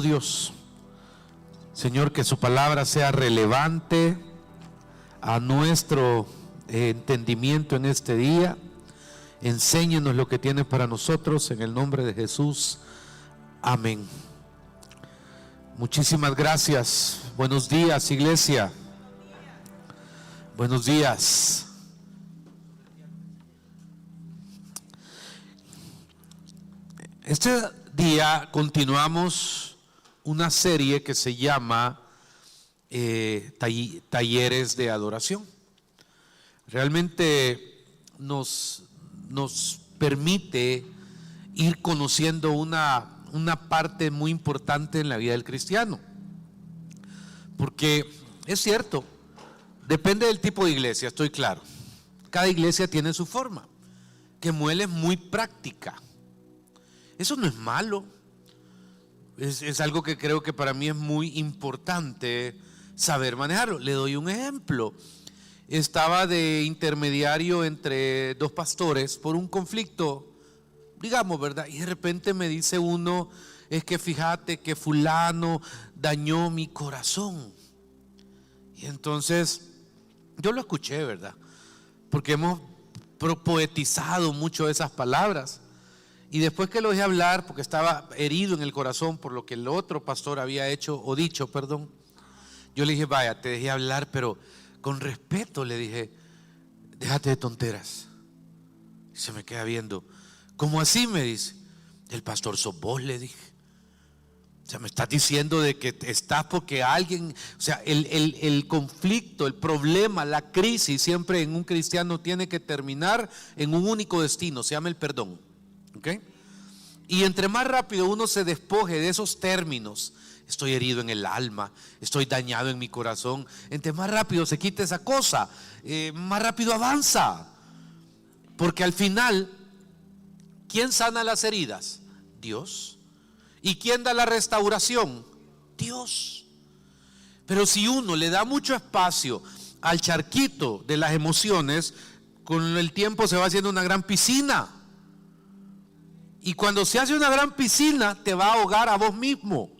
Dios. Señor, que su palabra sea relevante a nuestro entendimiento en este día. Enséñenos lo que tiene para nosotros en el nombre de Jesús. Amén. Muchísimas gracias. Buenos días, iglesia. Buenos días. Este día continuamos una serie que se llama Talleres de Adoración. Realmente nos permite ir conociendo una parte muy importante en la vida del cristiano. Porque es cierto, depende del tipo de iglesia, estoy claro. Cada iglesia tiene su forma, que muele muy práctica. Eso no es malo. Es algo que creo que para mí es muy importante saber manejarlo. Le doy un ejemplo. Estaba de intermediario entre dos pastores por un conflicto, digamos, ¿verdad? Y de repente me dice uno: es que fíjate que fulano dañó mi corazón. Y entonces yo lo escuché, ¿verdad? Porque hemos poetizado mucho esas palabras. Y después que lo dejé hablar, porque estaba herido en el corazón por lo que el otro pastor había hecho o dicho, perdón, yo le dije: vaya, te dejé hablar, pero con respeto le dije: déjate de tonteras. Y se me queda viendo: ¿cómo así? Me dice. El pastor sos vos, le dije. O sea, me estás diciendo de que estás porque alguien, o sea, el conflicto, el problema, la crisis siempre en un cristiano tiene que terminar en un único destino, se llama el perdón. ¿Okay? Y entre más rápido uno se despoje de esos términos: estoy herido en el alma, estoy dañado en mi corazón, entre más rápido se quite esa cosa, más rápido avanza. Porque al final, ¿quién sana las heridas? Dios. ¿Y quién da la restauración? Dios. Pero si uno le da mucho espacio al charquito de las emociones, con el tiempo se va haciendo una gran piscina. Y cuando se hace una gran piscina, te va a ahogar a vos mismo.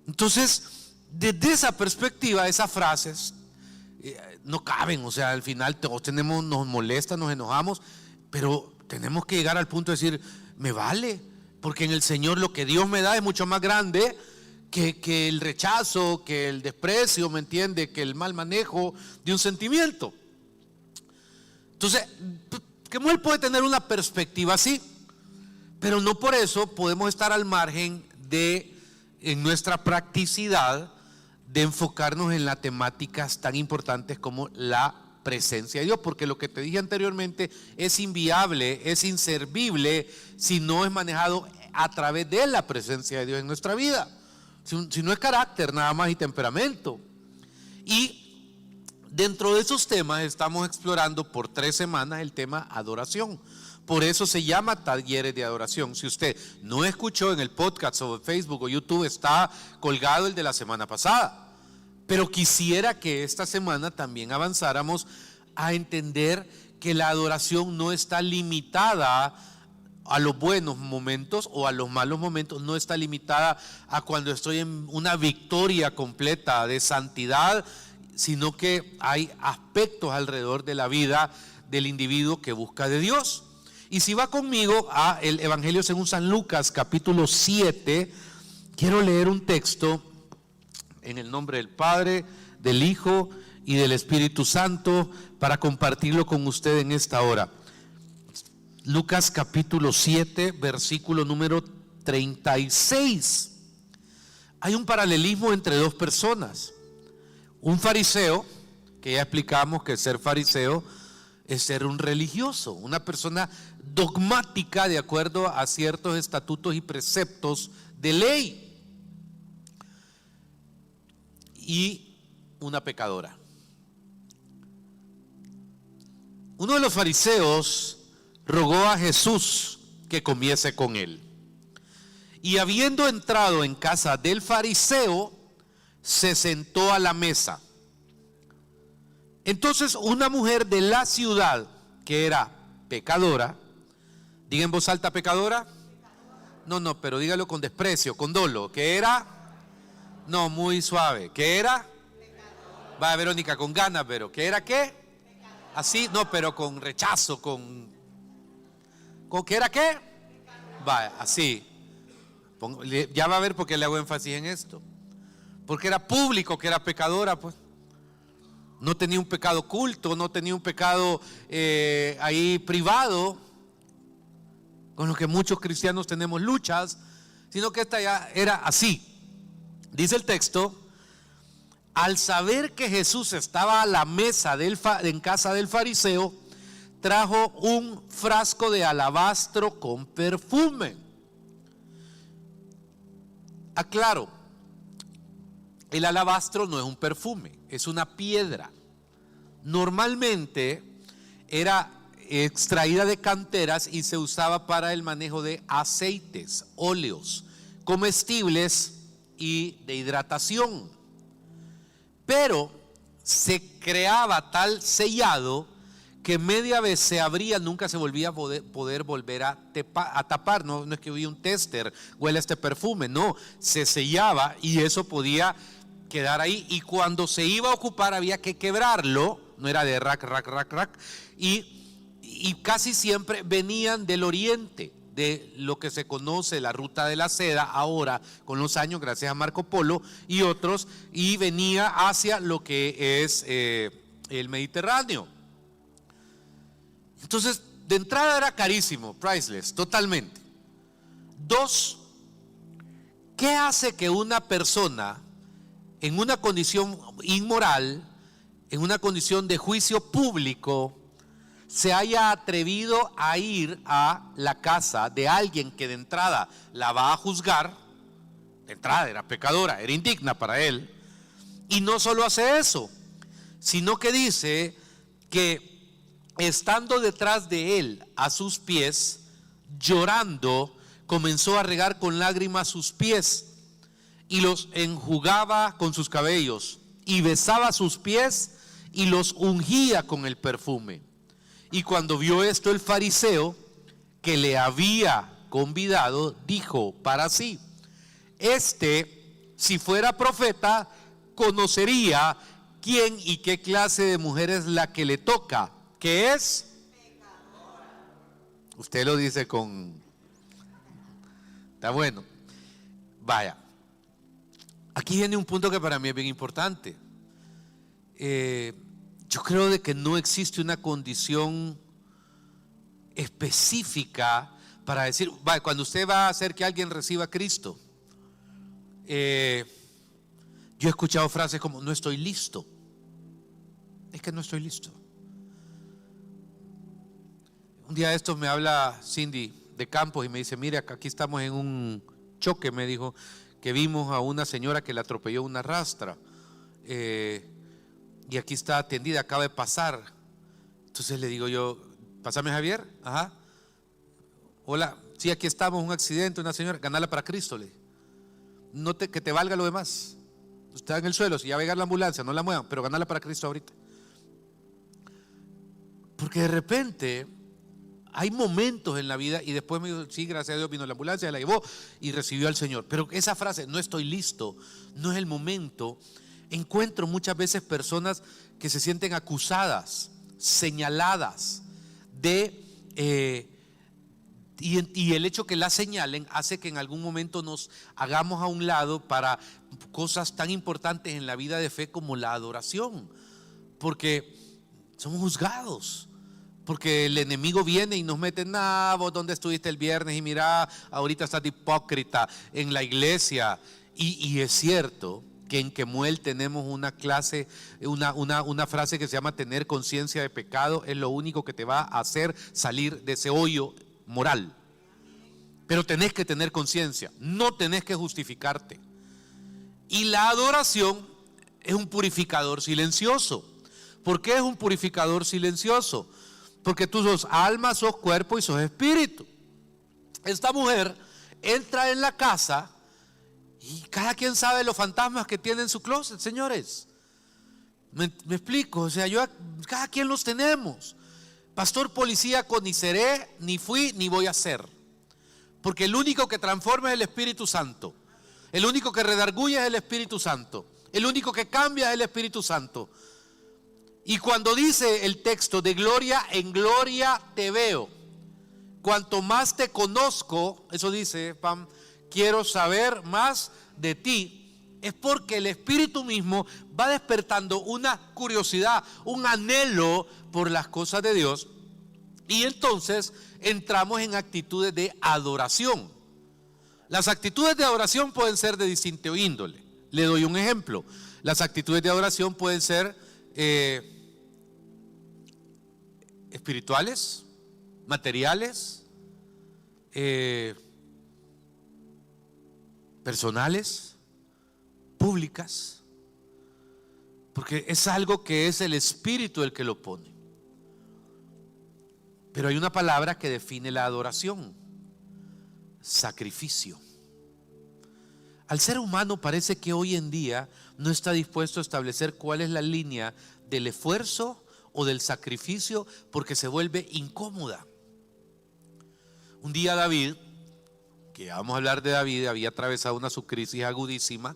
Entonces, desde esa perspectiva, esas frases no caben. O sea, al final todos nos molesta, nos enojamos, pero tenemos que llegar al punto de decir: me vale, porque en el Señor lo que Dios me da es mucho más grande que el rechazo, que el desprecio, ¿me entiende? Que el mal manejo de un sentimiento. Entonces, que él puede tener una perspectiva así, pero no por eso podemos estar al margen de, en nuestra practicidad, de enfocarnos en las temáticas tan importantes como la presencia de Dios. Porque lo que te dije anteriormente es inviable, es inservible si no es manejado a través de la presencia de Dios en nuestra vida. Si no es carácter nada más y temperamento. Y dentro de esos temas estamos explorando por 3 semanas el tema adoración. Por eso se llama Talleres de Adoración. Si usted no escuchó en el podcast o en Facebook o YouTube, está colgado el de la semana pasada. Pero quisiera que esta semana también avanzáramos a entender que la adoración no está limitada a los buenos momentos o a los malos momentos. No está limitada a cuando estoy en una victoria completa de santidad, sino que hay aspectos alrededor de la vida del individuo que busca de Dios. Y si va conmigo a el Evangelio según San Lucas, capítulo 7, quiero leer un texto en el nombre del Padre, del Hijo y del Espíritu Santo para compartirlo con usted en esta hora. Lucas capítulo 7, versículo número 36. Hay un paralelismo entre dos personas. Un fariseo, que ya explicamos que ser fariseo es ser un religioso, una persona dogmática de acuerdo a ciertos estatutos y preceptos de ley, y una pecadora. Uno de los fariseos rogó a Jesús que comiese con él, y habiendo entrado en casa del fariseo, se sentó a la mesa. Entonces una mujer de la ciudad, que era pecadora, diga en voz alta: pecadora. No, pero dígalo con desprecio, con dolo. ¿Qué era? No, muy suave. ¿Qué era? Va, Verónica, con ganas, pero ¿qué era qué? Así, no, pero con rechazo, ¿con qué era qué? Va, así. Ya va a ver por qué le hago énfasis en esto. Porque era público que era pecadora, pues. No tenía un pecado oculto, no tenía un pecado ahí privado, con lo que muchos cristianos tenemos luchas, sino que esta ya era así. Dice el texto: al saber que Jesús estaba a la mesa en casa del fariseo, trajo un frasco de alabastro con perfume. Aclaro, el alabastro no es un perfume, es una piedra. Normalmente era extraída de canteras y se usaba para el manejo de aceites, óleos, comestibles y de hidratación. Pero se creaba tal sellado que media vez se abría, nunca se volvía a poder volver a tapar. No es que hubiera un tester, huele este perfume, no, se sellaba y eso podía quedar ahí, y cuando se iba a ocupar había que quebrarlo, no era de rack, y casi siempre venían del oriente, de lo que se conoce la ruta de la seda ahora con los años, gracias a Marco Polo y otros, y venía hacia lo que es el Mediterráneo. Entonces, de entrada era carísimo, priceless, totalmente. Dos, ¿qué hace que una persona en una condición inmoral, en una condición de juicio público, se haya atrevido a ir a la casa de alguien que de entrada la va a juzgar? De entrada era pecadora, era indigna para él. Y no solo hace eso, sino que dice que estando detrás de él a sus pies, llorando, comenzó a regar con lágrimas sus pies y los enjugaba con sus cabellos, y besaba sus pies y los ungía con el perfume. Y cuando vio esto el fariseo que le había convidado, dijo para sí: si fuera profeta, conocería quién y qué clase de mujer es la que le toca, que es pecadora. Usted lo dice con... Está bueno. Vaya. Aquí viene un punto que para mí es bien importante. Yo creo de que no existe una condición específica para decir, cuando usted va a hacer que alguien reciba a Cristo, yo he escuchado frases como: no estoy listo. Es que no estoy listo. Un día de estos me habla Cindy de Campos y me dice: mire, aquí estamos en un choque, me dijo, que vimos a una señora que le atropelló una rastra, y aquí está atendida, acaba de pasar. Entonces le digo yo: pásame, Javier. Ajá. Hola, sí, aquí estamos, un accidente, una señora, ganala para Cristo. Que te valga lo demás. Está en el suelo, si ya va a llegar la ambulancia, no la muevan, pero ganala para Cristo ahorita. Porque de repente hay momentos en la vida, y después me dijo: sí, gracias a Dios vino la ambulancia, la llevó y recibió al Señor. Pero esa frase, no estoy listo, no es el momento. Encuentro muchas veces personas que se sienten acusadas, señaladas y el hecho que la señalen hace que en algún momento nos hagamos a un lado para cosas tan importantes en la vida de fe como la adoración, porque somos juzgados. Porque el enemigo viene y nos mete: vos dónde estuviste el viernes, y mira, ahorita estás de hipócrita en la iglesia. Y es cierto que en Kemuel tenemos una clase, una frase que se llama: tener conciencia de pecado es lo único que te va a hacer salir de ese hoyo moral. Pero tenés que tener conciencia, no tenés que justificarte. Y la adoración es un purificador silencioso. ¿Por qué es un purificador silencioso? Porque tú sos alma, sos cuerpo y sos espíritu. Esta mujer entra en la casa y cada quien sabe los fantasmas que tiene en su closet, señores. Me explico, o sea, cada quien los tenemos. Pastor, policía, ni seré, ni fui, ni voy a ser. Porque el único que transforma es el Espíritu Santo. El único que redarguye es el Espíritu Santo. El único que cambia es el Espíritu Santo. Y cuando dice el texto, de gloria en gloria te veo, cuanto más te conozco, eso dice Pam, quiero saber más de ti. Es porque el Espíritu mismo va despertando una curiosidad, un anhelo por las cosas de Dios. Y entonces entramos en actitudes de adoración. Las actitudes de adoración pueden ser de distinta índole. Le doy un ejemplo. Las actitudes de adoración pueden ser espirituales, materiales, personales, públicas, porque es algo que es el Espíritu el que lo pone. Pero hay una palabra que define la adoración: sacrificio. Al ser humano parece que hoy en día no está dispuesto a establecer cuál es la línea del esfuerzo o del sacrificio, porque se vuelve incómoda. Un día David, que vamos a hablar de David, había atravesado una subcrisis agudísima.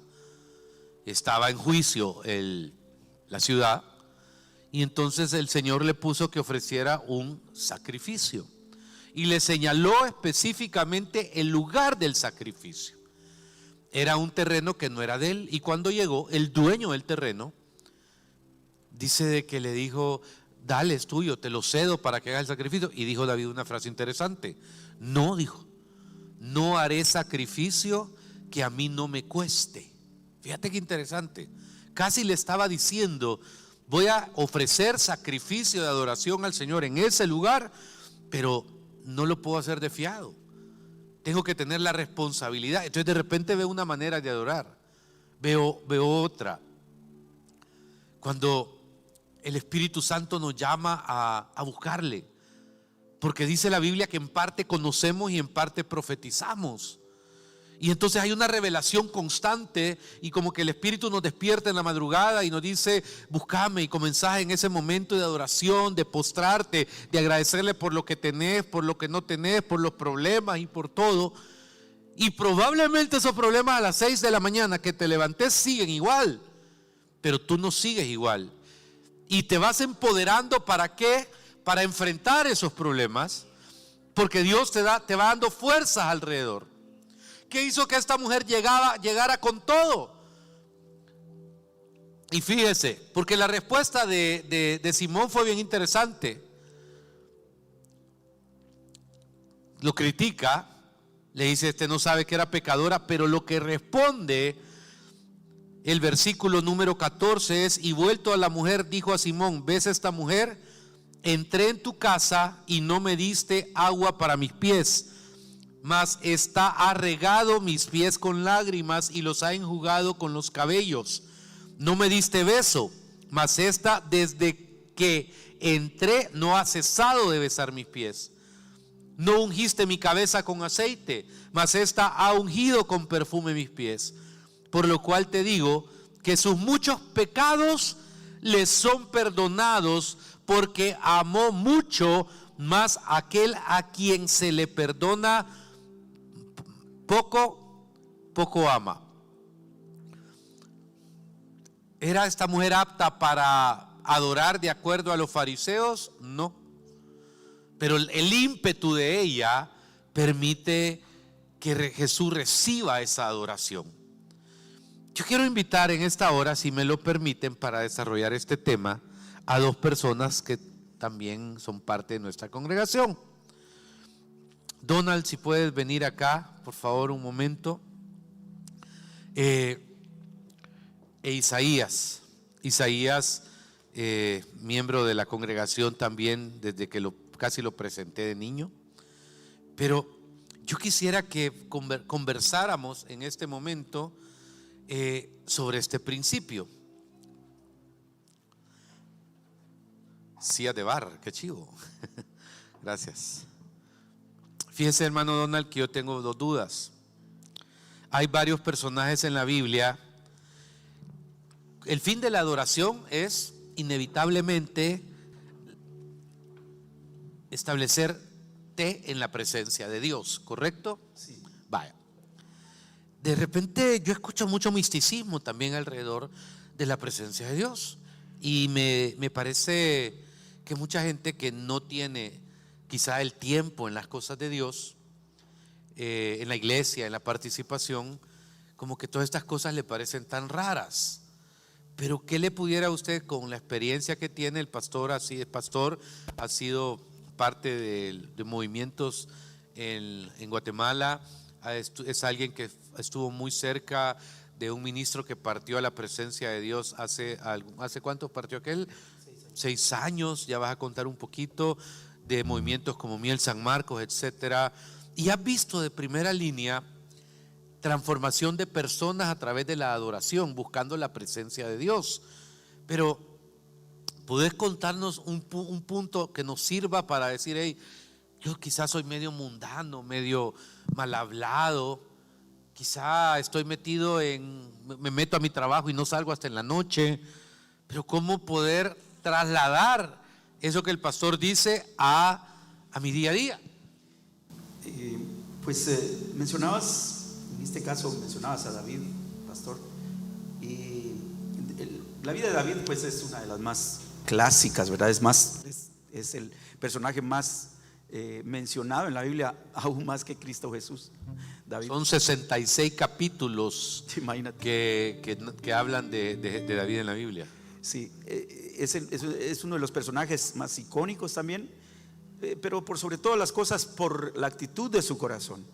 Estaba en juicio la ciudad, y entonces el Señor le puso que ofreciera un sacrificio y le señaló específicamente el lugar del sacrificio. Era un terreno que no era de él, y cuando llegó el dueño del terreno, dice de que le dijo: dale, es tuyo, te lo cedo para que hagas el sacrificio. Y dijo David una frase interesante: no, dijo, no haré sacrificio que a mí no me cueste. Fíjate qué interesante. Casi le estaba diciendo: voy a ofrecer sacrificio de adoración al Señor en ese lugar, pero no lo puedo hacer de fiado. Tengo que tener la responsabilidad. Entonces de repente veo una manera de adorar, veo otra. Cuando el Espíritu Santo nos llama a buscarle, porque dice la Biblia que en parte conocemos y en parte profetizamos. Y entonces hay una revelación constante, y como que el Espíritu nos despierta en la madrugada y nos dice: búscame, y comenzás en ese momento de adoración, de postrarte, de agradecerle por lo que tenés, por lo que no tenés, por los problemas y por todo. Y probablemente esos problemas a las 6 de la mañana que te levantes siguen igual, pero tú no sigues igual. Y te vas empoderando. ¿Para qué? Para enfrentar esos problemas, porque Dios te va dando fuerzas alrededor. ¿Qué hizo que esta mujer llegara con todo? Y fíjese, porque la respuesta de Simón fue bien interesante. Lo critica, le dice: este no sabe que era pecadora. Pero lo que responde el versículo número 14 es: y vuelto a la mujer, dijo a Simón: ¿ves esta mujer? Entré en tu casa y no me diste agua para mis pies, mas esta ha regado mis pies con lágrimas y los ha enjugado con los cabellos. No me diste beso, mas esta desde que entré no ha cesado de besar mis pies. No ungiste mi cabeza con aceite, mas esta ha ungido con perfume mis pies. Por lo cual te digo que sus muchos pecados les son perdonados, porque amó mucho. Mas aquel a quien se le perdona poco ama. ¿Era esta mujer apta para adorar de acuerdo a los fariseos? No. Pero el ímpetu de ella permite que Jesús reciba esa adoración. Yo quiero invitar en esta hora, si me lo permiten, para desarrollar este tema, a dos personas que también son parte de nuestra congregación. Donald, si puedes venir acá, por favor, un momento. Isaías, miembro de la congregación también desde que casi lo presenté de niño. Pero yo quisiera que conversáramos en este momento sobre este principio. Sillas de bar, qué chivo. Gracias. Fíjese, hermano Donald, que yo tengo dos dudas. Hay varios personajes en la Biblia. El fin de la adoración es inevitablemente establecer esté en la presencia de Dios, ¿correcto? Sí. Vaya. De repente yo escucho mucho misticismo también alrededor de la presencia de Dios. Y me parece que mucha gente que no tiene quizá el tiempo en las cosas de Dios, en la iglesia, en la participación, como que todas estas cosas le parecen tan raras. Pero ¿qué le pudiera a usted, con la experiencia que tiene el pastor, así es pastor, ha sido parte de movimientos en Guatemala, es alguien que estuvo muy cerca de un ministro que partió a la presencia de Dios ¿hace cuánto partió aquel? 6 años, ya vas a contar un poquito de movimientos como Miel San Marcos, etcétera, y has visto de primera línea transformación de personas a través de la adoración, buscando la presencia de Dios. Pero ¿podés contarnos un punto que nos sirva para decir, hey, yo quizás soy medio mundano, medio mal hablado, quizá estoy metido me meto a mi trabajo y no salgo hasta en la noche, pero cómo poder trasladar eso que el pastor dice a mi día a día? Mencionabas, en este caso mencionabas a David, pastor, y la vida de David pues es una de las más clásicas, ¿verdad? Es el personaje más mencionado en la Biblia, aún más que Cristo Jesús. David. Son 66 capítulos que hablan de David en la Biblia. Sí, es uno de los personajes más icónicos también, pero por sobre todas las cosas, por la actitud de su corazón.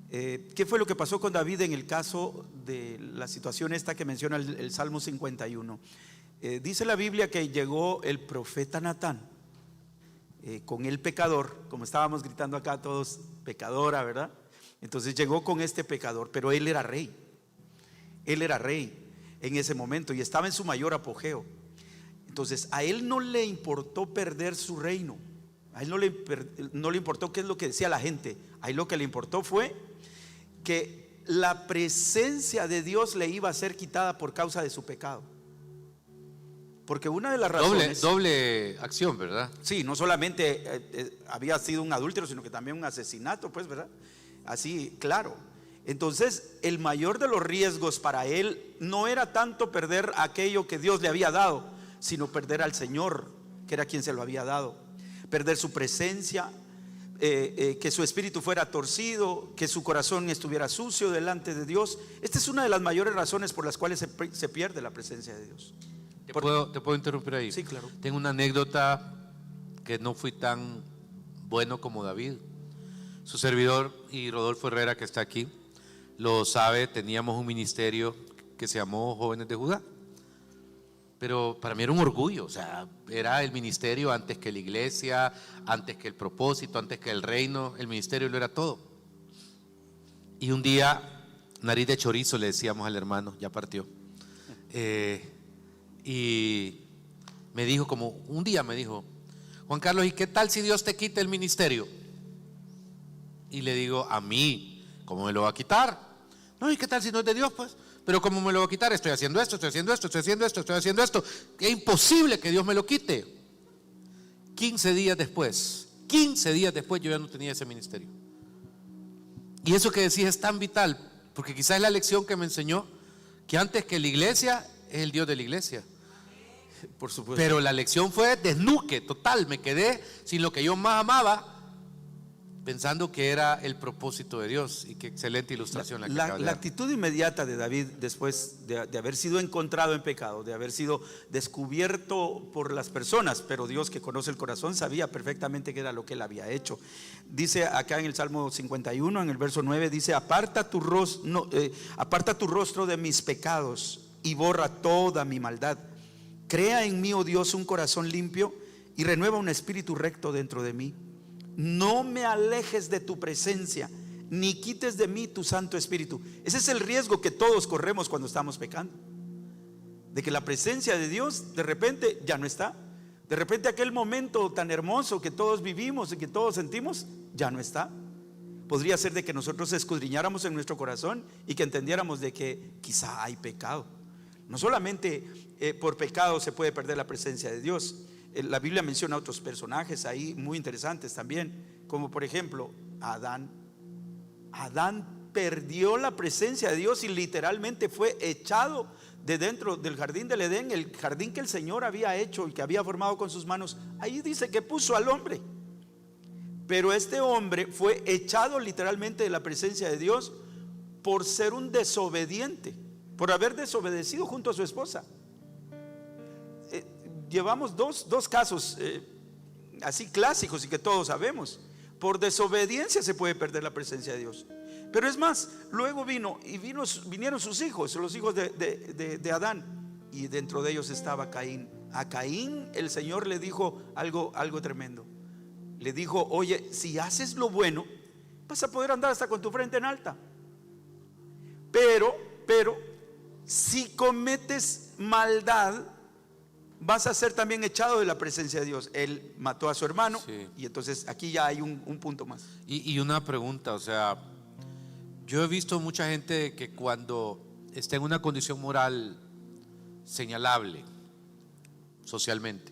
¿Qué fue lo que pasó con David en el caso de la situación esta que menciona el Salmo 51? Dice la Biblia que llegó el profeta Natán con el pecador, como estábamos gritando acá todos, pecadora, ¿verdad? Entonces llegó con este pecador, pero él era rey en ese momento y estaba en su mayor apogeo. Entonces a él no le importó perder su reino, a él no le importó qué es lo que decía la gente, a él lo que le importó fue que la presencia de Dios le iba a ser quitada por causa de su pecado. Porque una de las razones, doble acción, ¿verdad? Sí, no solamente había sido un adúltero, sino que también un asesinato, pues, ¿verdad? Así, claro. Entonces, el mayor de los riesgos para él no era tanto perder aquello que Dios le había dado, sino perder al Señor, que era quien se lo había dado. Perder su presencia, que su espíritu fuera torcido, que su corazón estuviera sucio delante de Dios. Esta es una de las mayores razones por las cuales se pierde la presencia de Dios. ¿Te puedo interrumpir ahí? Sí, claro. Tengo una anécdota que no fui tan bueno como David. Su servidor y Rodolfo Herrera, que está aquí, lo sabe, teníamos un ministerio que se llamó Jóvenes de Judá. Pero para mí era un orgullo, o sea, era el ministerio antes que la iglesia, antes que el propósito, antes que el reino. El ministerio lo era todo. Y un día, nariz de chorizo le decíamos al hermano, ya partió, y me dijo, un día me dijo, Juan Carlos, ¿y qué tal si Dios te quita el ministerio? Y le digo, a mí, ¿cómo me lo va a quitar? No, ¿y qué tal si no es de Dios, pues? Pero ¿cómo me lo va a quitar? Estoy haciendo esto, estoy haciendo esto, estoy haciendo esto, estoy haciendo esto. Es imposible que Dios me lo quite. 15 días después yo ya no tenía ese ministerio. Y eso que decís es tan vital, porque quizás es la lección que me enseñó, que antes que la iglesia es el Dios de la iglesia. Por supuesto. Pero la lección fue desnuque total, me quedé sin lo que yo más amaba, pensando que era el propósito de Dios. Y qué excelente ilustración la actitud inmediata de David después de haber sido encontrado en pecado, de haber sido descubierto por las personas, pero Dios, que conoce el corazón, sabía perfectamente qué era lo que él había hecho. Dice acá en el Salmo 51, en el verso 9, dice: aparta tu rostro de mis pecados y borra toda mi maldad. Crea en mí, oh Dios, un corazón limpio y renueva un espíritu recto dentro de mí. No me alejes de tu presencia, ni quites de mí tu Santo Espíritu. Ese es el riesgo que todos corremos cuando estamos pecando, de que la presencia de Dios de repente ya no está. De repente aquel momento tan hermoso que todos vivimos y que todos sentimos ya no está. Podría ser de que nosotros escudriñáramos en nuestro corazón y que entendiéramos de que quizá hay pecado. No solamente por pecado se puede perder la presencia de Dios. La Biblia menciona otros personajes ahí muy interesantes también, como por ejemplo Adán. Adán perdió la presencia de Dios y literalmente fue echado de dentro del jardín del Edén, el jardín que el Señor había hecho y que había formado con sus manos. Ahí dice que puso al hombre. Pero este hombre fue echado literalmente de la presencia de Dios por ser un desobediente, por haber desobedecido junto a su esposa. Llevamos dos casos así clásicos y que todos sabemos. Por desobediencia se puede perder la presencia de Dios. Pero es más, luego vinieron sus hijos, los hijos de Adán, y dentro de ellos estaba Caín. A Caín el Señor le dijo algo tremendo. Le dijo: oye, si haces lo bueno, vas a poder andar hasta con tu frente en alta. Pero si cometes maldad, vas a ser también echado de la presencia de Dios. Él mató a su hermano, sí. Y entonces aquí ya hay un punto más. Y una pregunta, o sea, yo he visto mucha gente que cuando está en una condición moral señalable socialmente,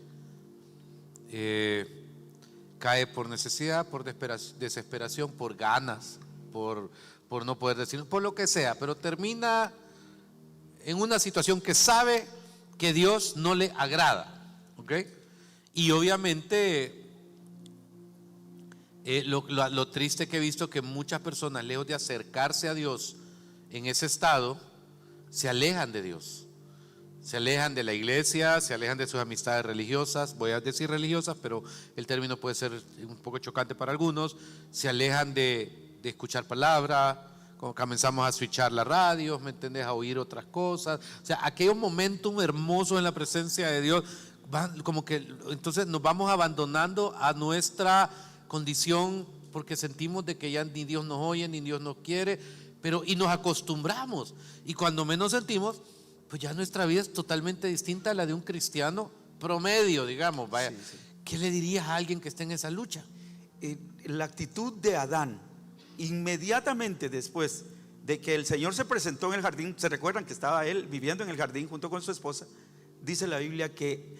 cae por necesidad, por desesperación, por ganas, por no poder decir, por lo que sea, pero termina en una situación que sabe que Dios no le agrada, ¿ok? Y obviamente lo triste que he visto que muchas personas, lejos de acercarse a Dios en ese estado, se alejan de Dios, se alejan de la iglesia, se alejan de sus amistades religiosas. Voy a decir religiosas, pero el término puede ser un poco chocante para algunos. Se alejan de escuchar palabra, como comenzamos a switchar la radio, ¿me entendés? A oír otras cosas. O sea, aquellos momentos hermosos en la presencia de Dios, como que entonces nos vamos abandonando a nuestra condición, porque sentimos de que ya ni Dios nos oye, ni Dios nos quiere, y nos acostumbramos, y cuando menos sentimos, pues ya nuestra vida es totalmente distinta a la de un cristiano promedio, digamos. Vaya, sí, sí. ¿Qué le dirías a alguien que esté en esa lucha? La actitud de Adán, inmediatamente después de que el Señor se presentó en el jardín, se recuerdan que estaba él viviendo en el jardín junto con su esposa. Dice la Biblia que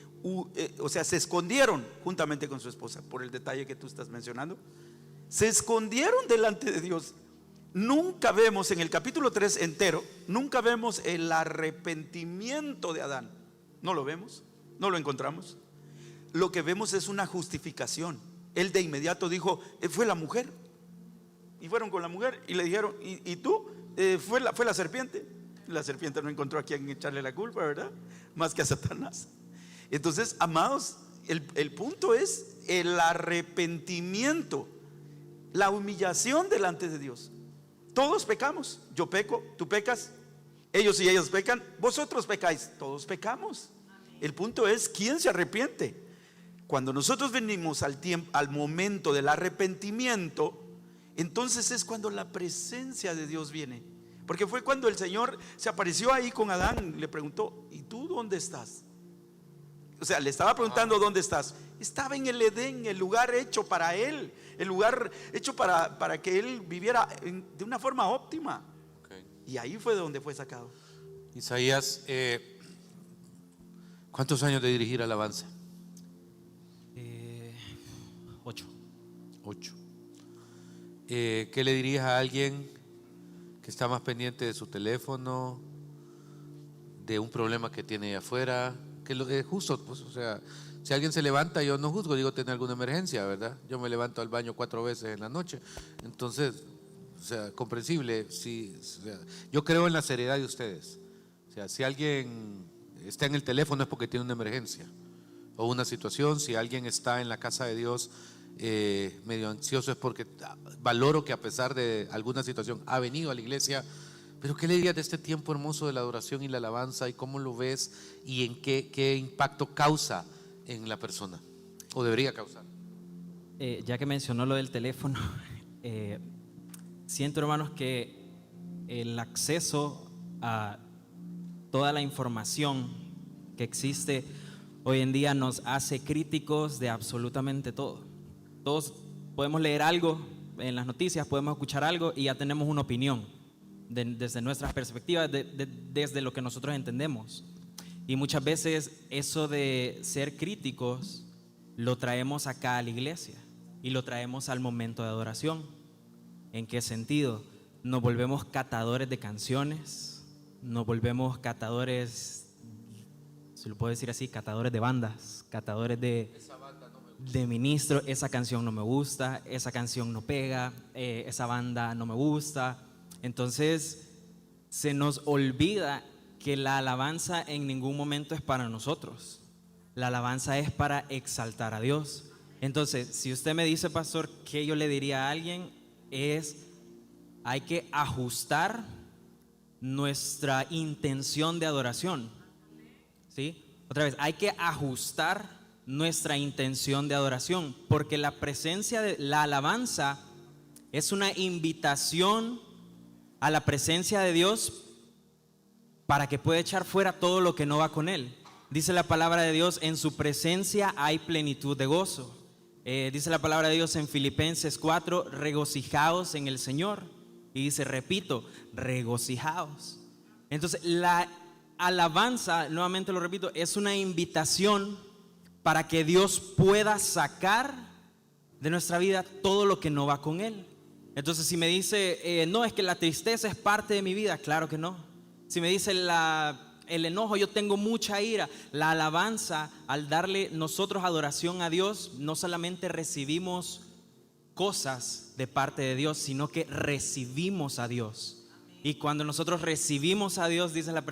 se escondieron juntamente con su esposa, por el detalle que tú estás mencionando. Se escondieron delante de Dios. Nunca vemos en el capítulo 3 entero, nunca vemos el arrepentimiento de Adán. No lo vemos, no lo encontramos. Lo que vemos es una justificación. Él de inmediato dijo: fue la mujer. Y fueron con la mujer y le dijeron: ¿y tú? Fue la serpiente. La serpiente no encontró a quien echarle la culpa, ¿verdad? Más que a Satanás. Entonces, amados, el punto es el arrepentimiento, la humillación delante de Dios. Todos pecamos. Yo peco, tú pecas, ellos y ellas pecan, vosotros pecáis, todos pecamos. El punto es quién se arrepiente. Cuando nosotros venimos al momento del arrepentimiento, entonces es cuando la presencia de Dios viene. Porque fue cuando el Señor se apareció ahí con Adán, le preguntó: ¿y tú dónde estás? O sea, le estaba preguntando: ¿dónde estás? Estaba en el Edén, el lugar hecho para él, el lugar hecho para que él viviera de una forma óptima. Okay. Y ahí fue de donde fue sacado. Isaías, ¿cuántos años de dirigir alabanza? 8. ¿Qué le dirías a alguien que está más pendiente de su teléfono, de un problema que tiene ahí afuera? Que es justo, pues, o sea, si alguien se levanta, yo no juzgo, digo, tiene alguna emergencia, ¿verdad? Yo me levanto al baño 4 veces en la noche, entonces, o sea, comprensible. Sí, o sea, yo creo en la seriedad de ustedes. O sea, si alguien está en el teléfono es porque tiene una emergencia o una situación. Si alguien está en la casa de Dios medio ansioso, es porque valoro que a pesar de alguna situación ha venido a la iglesia. Pero ¿qué le dirías de este tiempo hermoso de la adoración y la alabanza, y cómo lo ves y en qué impacto causa en la persona o debería causar? Ya que mencionó lo del teléfono, siento, hermanos, que el acceso a toda la información que existe hoy en día nos hace críticos de absolutamente todo. Todos podemos leer algo en las noticias, podemos escuchar algo y ya tenemos una opinión desde nuestras perspectivas, desde lo que nosotros entendemos. Y muchas veces eso de ser críticos lo traemos acá a la iglesia. y lo traemos al momento de adoración. ¿En qué sentido? Nos volvemos catadores de canciones, nos volvemos catadores, si lo puedo decir así, catadores de bandas, catadores de ministros. Esa canción no me gusta, esa canción no pega, esa banda no me gusta. Entonces se nos olvida que la alabanza en ningún momento es para nosotros. La alabanza es para exaltar a Dios. Entonces, si usted me dice, pastor, ¿qué yo le diría a alguien? Hay que ajustar nuestra intención de adoración. ¿Sí? Otra vez, hay que ajustar nuestra intención de adoración, porque la presencia de la alabanza es una invitación a la presencia de Dios para que pueda echar fuera todo lo que no va con Él. Dice la palabra de Dios, en su presencia hay plenitud de gozo. Dice la palabra de Dios en Filipenses 4, regocijaos en el Señor. Y dice, repito, regocijaos. Entonces la alabanza, nuevamente lo repito, es una invitación para que Dios pueda sacar de nuestra vida todo lo que no va con Él. Entonces si me dice, no, es que la tristeza es parte de mi vida, claro que no. Si me dice el enojo, yo tengo mucha ira. La alabanza, al darle nosotros adoración a Dios, no solamente recibimos cosas de parte de Dios, sino que recibimos a Dios. Y cuando nosotros recibimos a Dios, dice la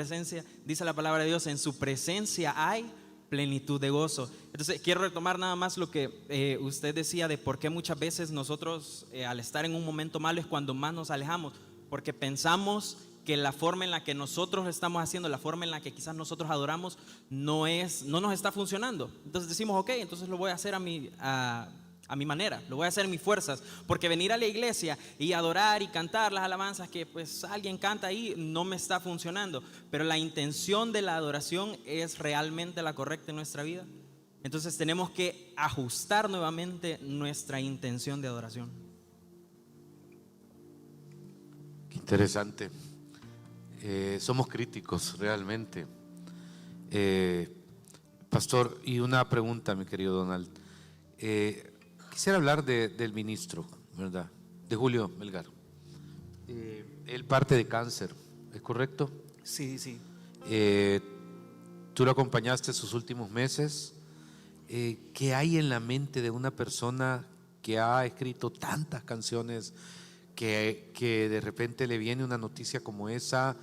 palabra de Dios, en su presencia hay plenitud de gozo. Entonces quiero retomar nada más lo que usted decía de por qué muchas veces nosotros al estar en un momento malo es cuando más nos alejamos, porque pensamos que la forma en la que nosotros estamos haciendo, la forma en la que quizás nosotros adoramos no nos está funcionando. Entonces decimos, ok, entonces lo voy a hacer a mi manera, lo voy a hacer en mis fuerzas, porque venir a la iglesia y adorar y cantar las alabanzas que pues alguien canta ahí no me está funcionando. Pero la intención de la adoración es realmente la correcta en nuestra vida. Entonces tenemos que ajustar nuevamente nuestra intención de adoración. Qué interesante. Somos críticos realmente. Pastor, y una pregunta, mi querido Donald. Quisiera hablar del ministro, ¿verdad? De Julio Melgar. Él parte de cáncer, ¿es correcto? Sí, sí. Tú lo acompañaste sus últimos meses. ¿Qué hay en la mente de una persona que ha escrito tantas canciones, que de repente le viene una noticia como esa?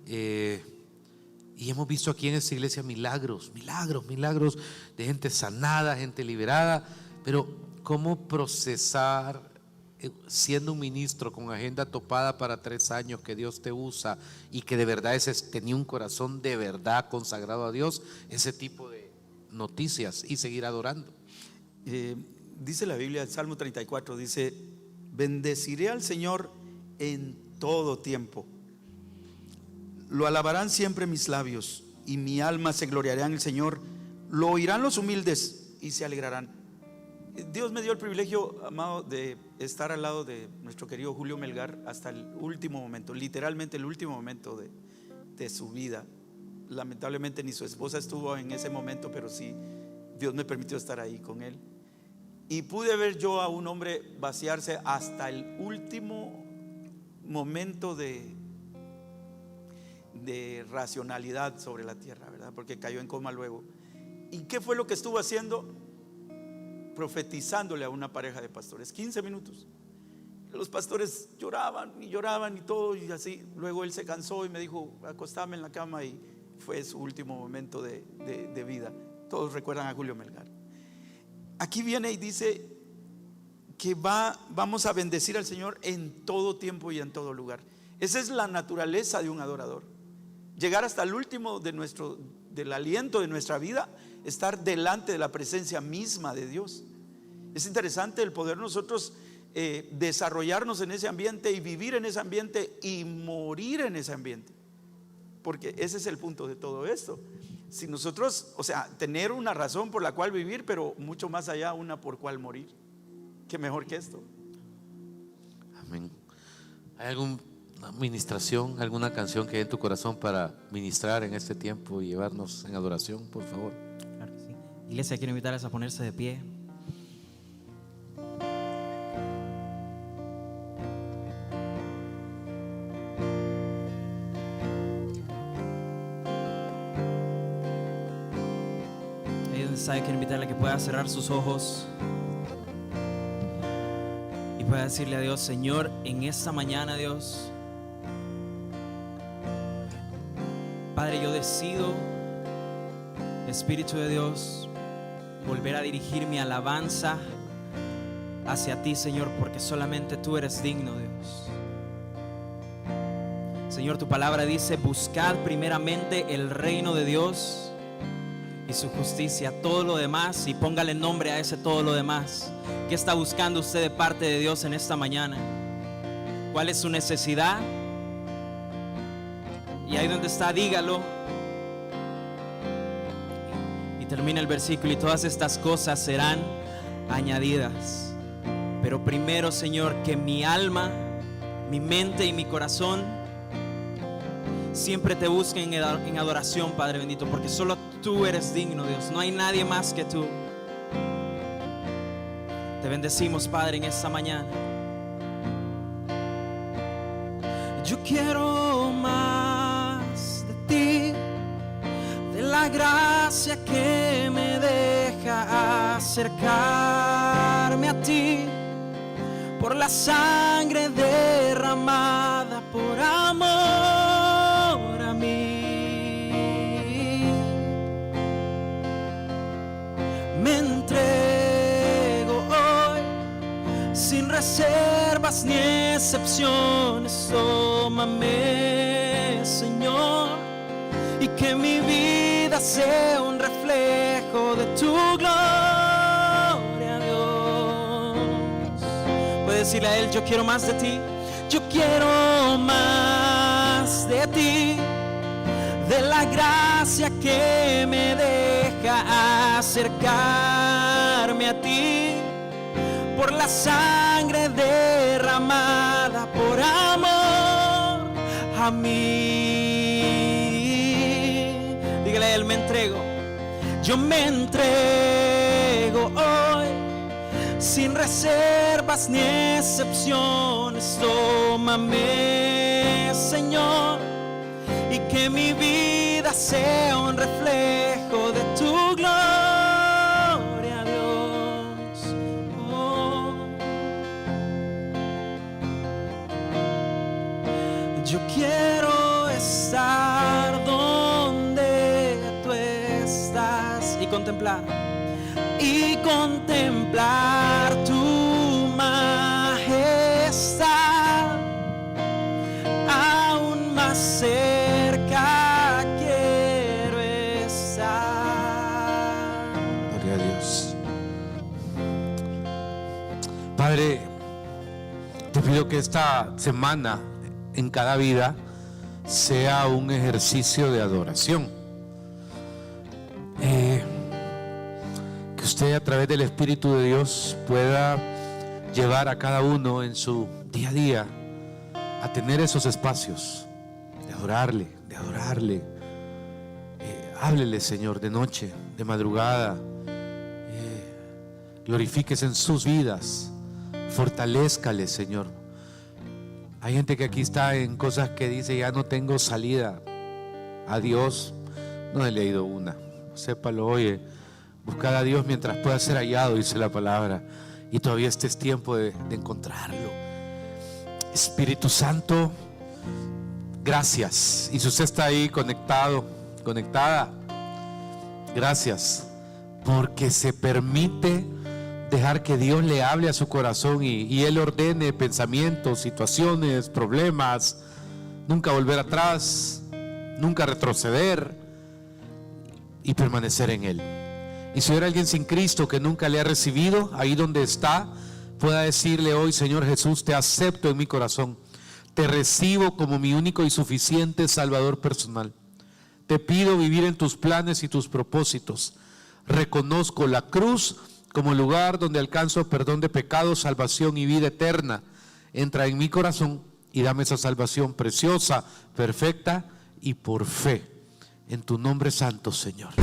Y hemos visto aquí en esta iglesia milagros de gente sanada, gente liberada, pero ¿cómo procesar, siendo un ministro con agenda topada para 3 años, que Dios te usa y que de verdad tenía un corazón de verdad consagrado a Dios, ese tipo de noticias y seguir adorando? Dice la Biblia, el Salmo 34, dice, bendeciré al Señor en todo tiempo. Lo alabarán siempre mis labios, y mi alma se gloriará en el Señor. Lo oirán los humildes y se alegrarán. Dios me dio el privilegio, amado, de estar al lado de nuestro querido Julio Melgar hasta el último momento, literalmente el último momento de su vida. Lamentablemente ni su esposa estuvo en ese momento, pero sí, Dios me permitió estar ahí con él. Y pude ver yo a un hombre vaciarse hasta el último momento de racionalidad sobre la tierra, ¿verdad? Porque cayó en coma luego. ¿Y qué fue lo que estuvo haciendo? Profetizándole a una pareja de pastores, 15 minutos. Los pastores lloraban y todo, y así. Luego él se cansó y me dijo, acostame en la cama, y fue su último momento de vida. Todos recuerdan a Julio Melgar. Aquí viene y dice que vamos a bendecir al Señor en todo tiempo y en todo lugar. Esa es la naturaleza de un adorador. Llegar hasta el último del aliento de nuestra vida, estar delante de la presencia misma de Dios. Es interesante el poder nosotros desarrollarnos en ese ambiente y vivir en ese ambiente y morir en ese ambiente, porque ese es el punto de todo esto. Si nosotros, o sea, tener una razón por la cual vivir, pero mucho más allá, una por cual morir. ¿Qué mejor que esto? Amén. ¿Hay alguna ministración, alguna canción que hay en tu corazón para ministrar en este tiempo y llevarnos en adoración, por favor? Claro que sí. Iglesia, quiero invitarles a ponerse de pie. está, yo quiero invitarle a que pueda cerrar sus ojos y pueda decirle a Dios: Señor, en esta mañana, Dios, Padre, yo decido, Espíritu de Dios, volver a dirigir mi alabanza hacia ti, Señor, porque solamente tú eres digno, Dios. Señor, tu palabra dice: buscad primeramente el reino de Dios y su justicia, todo lo demás, y póngale nombre a ese todo lo demás. ¿Qué está buscando usted de parte de Dios en esta mañana? ¿Cuál es su necesidad? Y ahí donde está, dígalo. Y termina el versículo: y todas estas cosas serán añadidas. Pero primero, Señor, que mi alma, mi mente y mi corazón siempre te busquen en adoración, Padre bendito, porque solo tú eres digno, Dios. No hay nadie más que tú. Te bendecimos, Padre, en esta mañana. Yo quiero más de ti, de la gracia que me deja acercarme a ti, por la sangre derramada por amor a mí. Me entrego hoy sin reservas ni excepciones. Tómame, Señor, y que mi vida sea un reflejo de tu gloria, Dios. Puedes decirle a Él: yo quiero más de ti, yo quiero más de ti, de la gracia que me deja acercarme a ti, por la sangre derramada por amor a mí. Dígale a Él: me entrego, yo me entrego hoy sin reservas ni excepciones. Tómame, Señor, y que mi vida sea un reflejo de tu gloria, Dios. Oh. Yo quiero estar donde tú estás y contemplar tu majestad, aún más cerca quiero estar. Gloria a Dios. Padre, te pido que esta semana en cada vida sea un ejercicio de adoración. Que usted, a través del Espíritu de Dios, pueda llevar a cada uno en su día a día a tener esos espacios de adorarle, de adorarle. Háblele, Señor, de noche, de madrugada. Glorifíquese en sus vidas, fortalézcale, Señor. Hay gente que aquí está en cosas que dice: ya no tengo salida. A Dios no he leído una. Sépalo, oye, buscad a Dios mientras pueda ser hallado, dice la palabra. Y todavía este es tiempo de encontrarlo. Espíritu Santo, gracias. Y si usted está ahí conectado, conectada, gracias, porque se permite dejar que Dios le hable a su corazón y Él ordene pensamientos, situaciones, problemas. Nunca volver atrás, nunca retroceder y permanecer en Él. Y si hay alguien sin Cristo que nunca le ha recibido, ahí donde está, pueda decirle hoy: Señor Jesús, te acepto en mi corazón, te recibo como mi único y suficiente Salvador personal. Te pido vivir en tus planes y tus propósitos. Reconozco la cruz como lugar donde alcanzo perdón de pecados, salvación y vida eterna. Entra en mi corazón y dame esa salvación preciosa, perfecta y por fe. En tu nombre santo, Señor.